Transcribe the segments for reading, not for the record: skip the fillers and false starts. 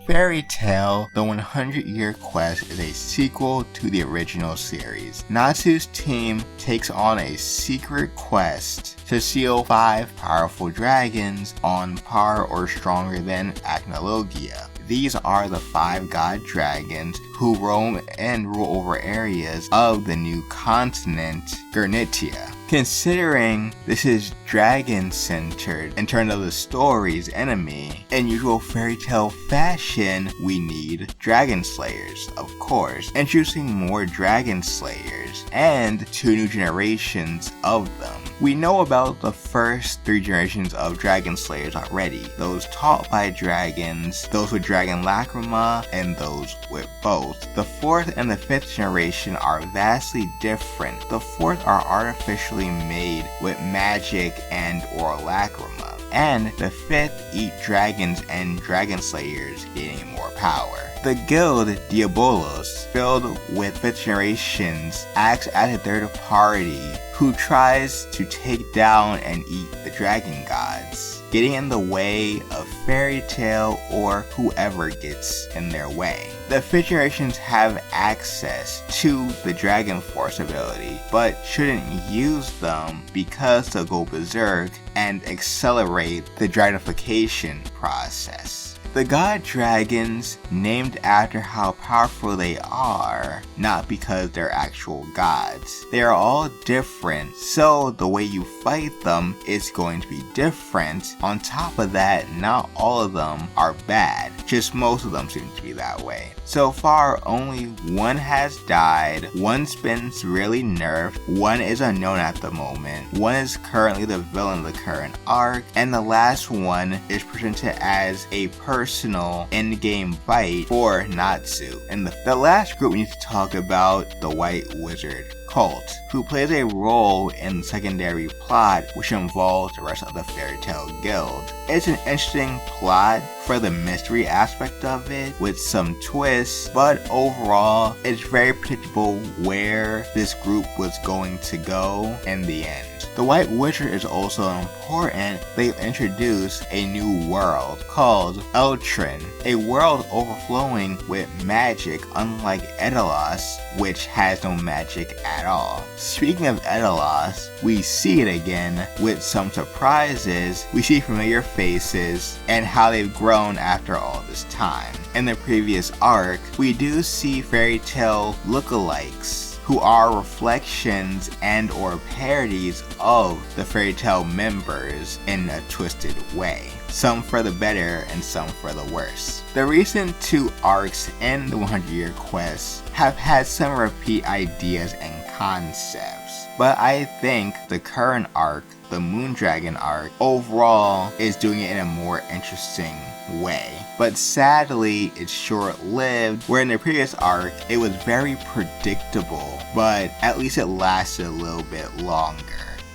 Fairy Tail: The 100-Year Quest is a sequel to the original series. Natsu's team takes on a secret quest to seal 5 powerful dragons on par or stronger than Acnologia. These are the 5 god dragons who roam and rule over areas of the new continent, Gernitia. Considering this is dragon-centered in terms of the story's enemy, in usual fairy tale fashion, we need dragon slayers, of course, introducing more dragon slayers and 2 new generations of them. We know about the first 3 generations of dragon slayers already, those taught by dragons, those with dragon lacrima, and those with both. The 4th and the 5th generation are vastly different. The 4th are artificially made with magic and or lacrima, and the 5th eat dragons and dragon slayers, gaining more power. The guild Diabolos, filled with 5th generations, acts as a third party who tries to take down and eat the dragon gods, getting in the way of Fairy Tail or whoever gets in their way. The 5th generations have access to the Dragon Force ability, but shouldn't use them because they'll go berserk and accelerate the dragonification process. The god dragons, named after how powerful they are, not because they're actual gods. They are all different, so the way you fight them is going to be different. On top of that, not all of them are bad, just most of them seem to be that way. So far, only 1 has died, 1's been severely nerfed, 1 is unknown at the moment, 1 is currently the villain of the current arc, and the last one is presented as a personal in-game fight for Natsu. And the last group we need to talk about, the White Wizard Cult, who plays a role in the secondary plot which involves the rest of the Fairy Tail Guild. It's an interesting plot for the mystery aspect of it with some twists, but overall it's very predictable where this group was going to go in the end. The White Wizard is also important. They introduce a new world called Eltrin, a world overflowing with magic unlike Edalos, which has no magic at all. Speaking of Edalos, we see it again with some surprises. We see familiar faces and how they've grown after all this time. In the previous arc, we do see Fairy Tail lookalikes who are reflections and or parodies of the Fairy Tail members in a twisted way. Some for the better and some for the worse. The recent 2 arcs in the 100-Year Quest have had some repeat ideas and concepts, but I think the current arc, the Moondragon arc, overall is doing it in a more interesting way. But sadly, it's short-lived, where in the previous arc, it was very predictable, but at least it lasted a little bit longer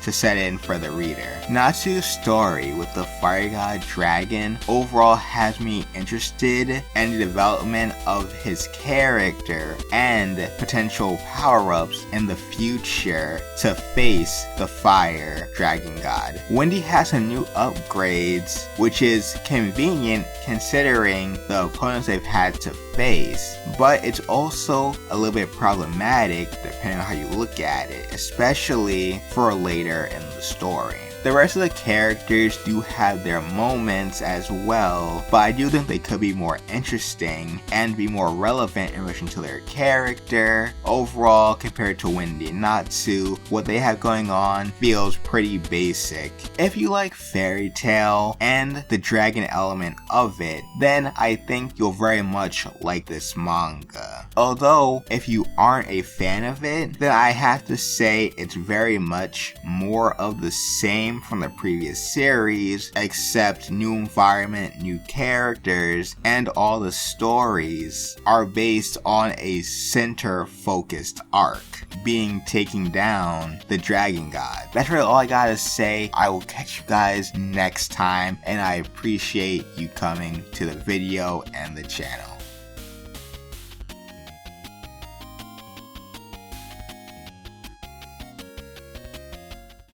to set in for the reader. Natsu's story with the Fire God Dragon overall has me interested in the development of his character and potential power-ups in the future to face the Fire Dragon God. Wendy has some new upgrades, which is convenient considering the opponents they've had to face, but it's also a little bit problematic depending on how you look at it, especially for later in the story. The rest of the characters do have their moments as well, but I do think they could be more interesting and be more relevant in relation to their character. Overall, compared to Wendy and Natsu, what they have going on feels pretty basic. If you like Fairy Tail and the dragon element of it, then I think you'll very much like this manga. Although, if you aren't a fan of it, then I have to say it's very much more of the same from the previous series, except new environment, new characters, and all the stories are based on a center-focused arc, being taking down the Dragon God. That's really all I gotta say. I will catch you guys next time, and I appreciate you coming to the video and the channel.